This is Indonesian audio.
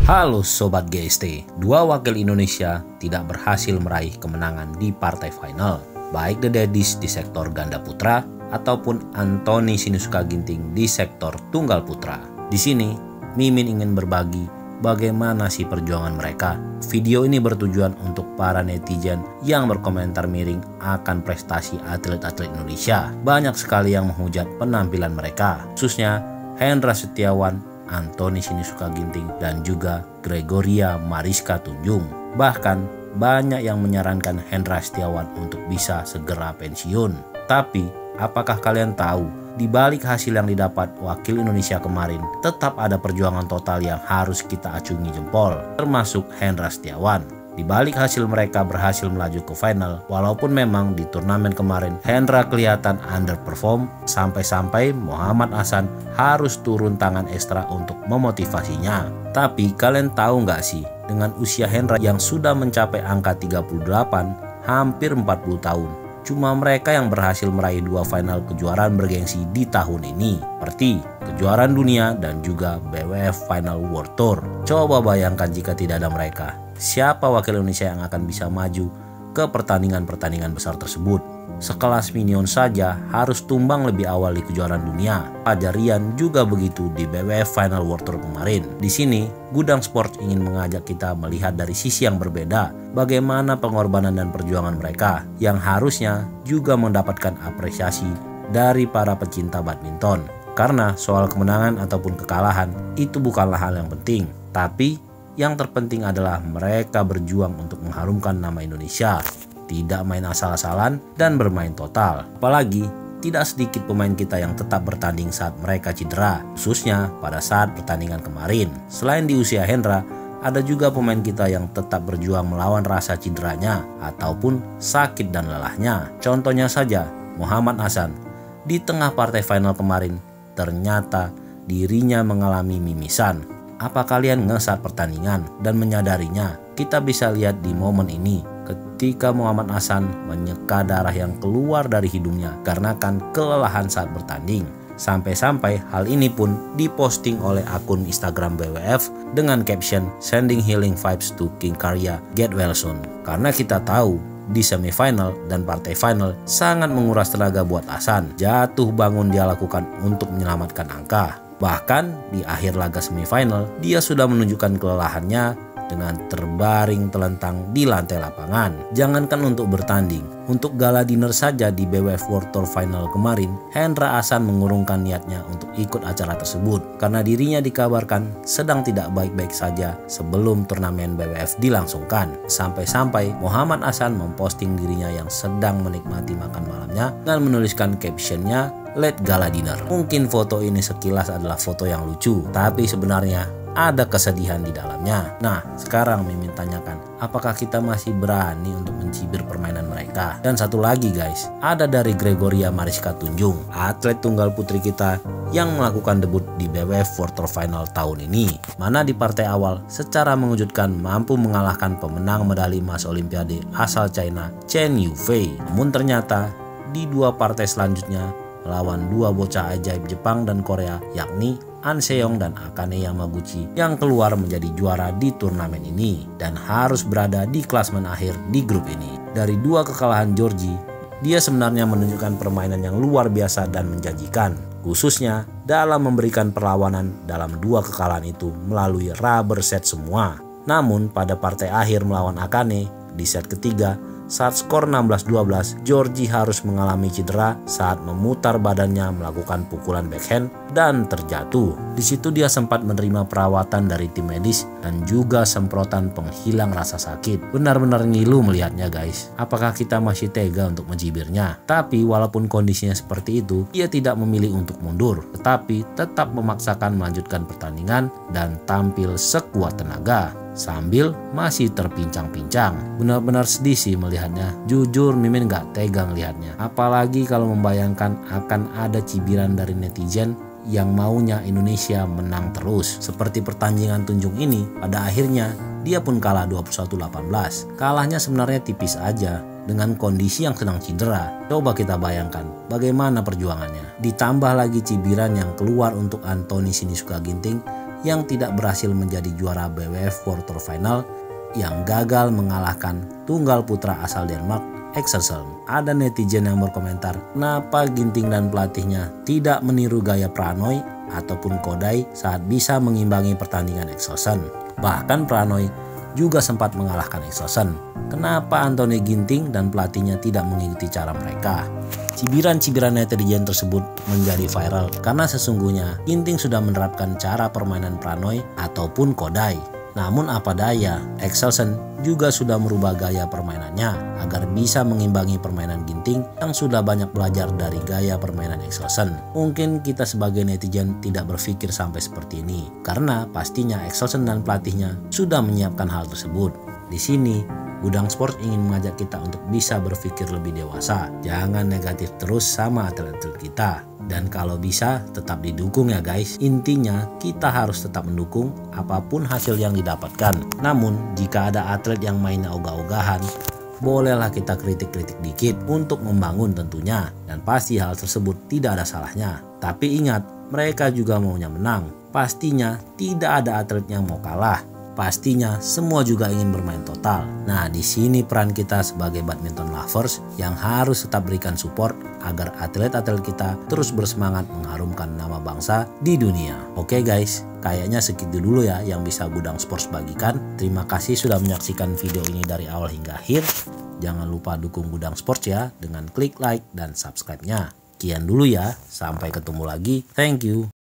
Halo Sobat GST, dua wakil Indonesia tidak berhasil meraih kemenangan di partai final, baik The Daddies di sektor ganda putra ataupun Anthony Sinisuka Ginting di sektor tunggal putra. Di sini, Mimin ingin berbagi bagaimana sih perjuangan mereka. Video ini bertujuan untuk para netizen yang berkomentar miring akan prestasi atlet-atlet Indonesia. Banyak sekali yang menghujat penampilan mereka, khususnya Hendra Setiawan, Anthony Sinisuka Ginting, dan juga Gregoria Mariska Tunjung. Bahkan banyak yang menyarankan Hendra Setiawan untuk bisa segera pensiun. Tapi apakah kalian tahu, di balik hasil yang didapat wakil Indonesia kemarin, tetap ada perjuangan total yang harus kita acungi jempol, termasuk Hendra Setiawan. Di balik hasil mereka berhasil melaju ke final, walaupun memang di turnamen kemarin Hendra kelihatan underperform, sampai-sampai Muhammad Ahsan harus turun tangan ekstra untuk memotivasinya. Tapi kalian tahu nggak sih, dengan usia Hendra yang sudah mencapai angka 38, hampir 40 tahun, cuma mereka yang berhasil meraih dua final kejuaraan bergengsi di tahun ini, seperti kejuaraan dunia dan juga BWF Final World Tour. Coba bayangkan jika tidak ada mereka, siapa wakil Indonesia yang akan bisa maju ke pertandingan-pertandingan besar tersebut? Sekelas Minion saja harus tumbang lebih awal di kejuaraan dunia. Fajar Rian juga begitu di BWF Final World Tour kemarin. Di sini, Gudang Sports ingin mengajak kita melihat dari sisi yang berbeda bagaimana pengorbanan dan perjuangan mereka yang harusnya juga mendapatkan apresiasi dari para pecinta badminton. Karena soal kemenangan ataupun kekalahan itu bukanlah hal yang penting, tapi yang terpenting adalah mereka berjuang untuk mengharumkan nama Indonesia, tidak main asal-asalan dan bermain total. Apalagi tidak sedikit pemain kita yang tetap bertanding saat mereka cedera, khususnya pada saat pertandingan kemarin. Selain di usia Hendra, ada juga pemain kita yang tetap berjuang melawan rasa cederanya ataupun sakit dan lelahnya. Contohnya saja Muhammad Ahsan. Di tengah partai final kemarin, ternyata dirinya mengalami mimisan. Apa kalian ngesat pertandingan dan menyadarinya? Kita bisa lihat di momen ini ketika Muhammad Ahsan menyeka darah yang keluar dari hidungnya karena kan kelelahan saat bertanding. Sampai-sampai hal ini pun diposting oleh akun Instagram BWF dengan caption "Sending healing vibes to King Karya, get well soon." Karena kita tahu di semifinal dan partai final sangat menguras tenaga buat Ahsan. Jatuh bangun dia lakukan untuk menyelamatkan angka. Bahkan di akhir laga semifinal, dia sudah menunjukkan kelelahannya dengan terbaring telentang di lantai lapangan. Jangankan untuk bertanding, untuk gala dinner saja di BWF World Tour Final kemarin, Hendra Ahsan mengurungkan niatnya untuk ikut acara tersebut karena dirinya dikabarkan sedang tidak baik-baik saja sebelum turnamen BWF dilangsungkan. Sampai-sampai Muhammad Ahsan memposting dirinya yang sedang menikmati makan malamnya dengan menuliskan captionnya "Late Gala Dinner". Mungkin foto ini sekilas adalah foto yang lucu, tapi sebenarnya ada kesedihan di dalamnya. Nah, sekarang Mimin tanyakan, apakah kita masih berani untuk mencibir permainan mereka? Dan satu lagi guys, ada dari Gregoria Mariska Tunjung, atlet tunggal putri kita yang melakukan debut di BWF World Tour Final tahun ini, mana di partai awal secara mengejutkan mampu mengalahkan pemenang medali emas Olimpiade asal China, Chen Yufei. Namun ternyata di dua partai selanjutnya melawan dua bocah ajaib Jepang dan Korea, yakni An Seong dan Akane Yamaguchi, yang keluar menjadi juara di turnamen ini dan harus berada di klasmen akhir di grup ini. Dari dua kekalahan Georgie, dia sebenarnya menunjukkan permainan yang luar biasa dan menjanjikan, khususnya dalam memberikan perlawanan dalam dua kekalahan itu melalui rubber set semua. Namun pada partai akhir melawan Akane di set ketiga, saat skor 16-12, Georgie harus mengalami cedera saat memutar badannya melakukan pukulan backhand dan terjatuh. Di situ dia sempat menerima perawatan dari tim medis dan juga semprotan penghilang rasa sakit. Benar-benar ngilu melihatnya guys. Apakah kita masih tega untuk mencibirnya? Tapi walaupun kondisinya seperti itu, dia tidak memilih untuk mundur, tetapi tetap memaksakan melanjutkan pertandingan dan tampil sekuat tenaga sambil masih terpincang-pincang. Benar-benar sedih sih melihatnya. Jujur Mimin gak tega melihatnya. Apalagi kalau membayangkan akan ada cibiran dari netizen yang maunya Indonesia menang terus. Seperti pertandingan Tunjung ini, pada akhirnya dia pun kalah 21-18. Kalahnya sebenarnya tipis aja dengan kondisi yang sedang cedera. Coba kita bayangkan bagaimana perjuangannya. Ditambah lagi cibiran yang keluar untuk Anthony Sinisuka Ginting yang tidak berhasil menjadi juara BWF World Tour Final yang gagal mengalahkan tunggal putra asal Denmark, Excelsen. Ada netizen yang berkomentar, kenapa Ginting dan pelatihnya tidak meniru gaya Pranoy ataupun Kodai saat bisa mengimbangi pertandingan Excelsen. Bahkan Pranoy juga sempat mengalahkan Excelsen. Kenapa Anthony Ginting dan pelatihnya tidak mengikuti cara mereka? Cibiran-cibiran netizen tersebut menjadi viral karena sesungguhnya Ginting sudah menerapkan cara permainan Pranoy ataupun Kodai. Namun apa daya, Excelsen juga sudah merubah gaya permainannya agar bisa mengimbangi permainan Ginting yang sudah banyak belajar dari gaya permainan Excelsen. Mungkin kita sebagai netizen tidak berpikir sampai seperti ini karena pastinya Excelsen dan pelatihnya sudah menyiapkan hal tersebut. Di sini Gudang Sports ingin mengajak kita untuk bisa berpikir lebih dewasa. Jangan negatif terus sama atlet-atlet kita. Dan kalau bisa tetap didukung ya guys. Intinya kita harus tetap mendukung apapun hasil yang didapatkan. Namun jika ada atlet yang mainnya ogah-ogahan, bolehlah kita kritik-kritik dikit untuk membangun tentunya. Dan pasti hal tersebut tidak ada salahnya. Tapi ingat, mereka juga maunya menang. Pastinya tidak ada atlet yang mau kalah. Pastinya semua juga ingin bermain total. Nah, di sini peran kita sebagai badminton lovers yang harus tetap berikan support agar atlet-atlet kita terus bersemangat mengharumkan nama bangsa di dunia. Oke guys, kayaknya segitu dulu ya yang bisa Gudang Sports bagikan. Terima kasih sudah menyaksikan video ini dari awal hingga akhir. Jangan lupa dukung Gudang Sports ya dengan klik like dan subscribe-nya. Sekian dulu ya, sampai ketemu lagi. Thank you.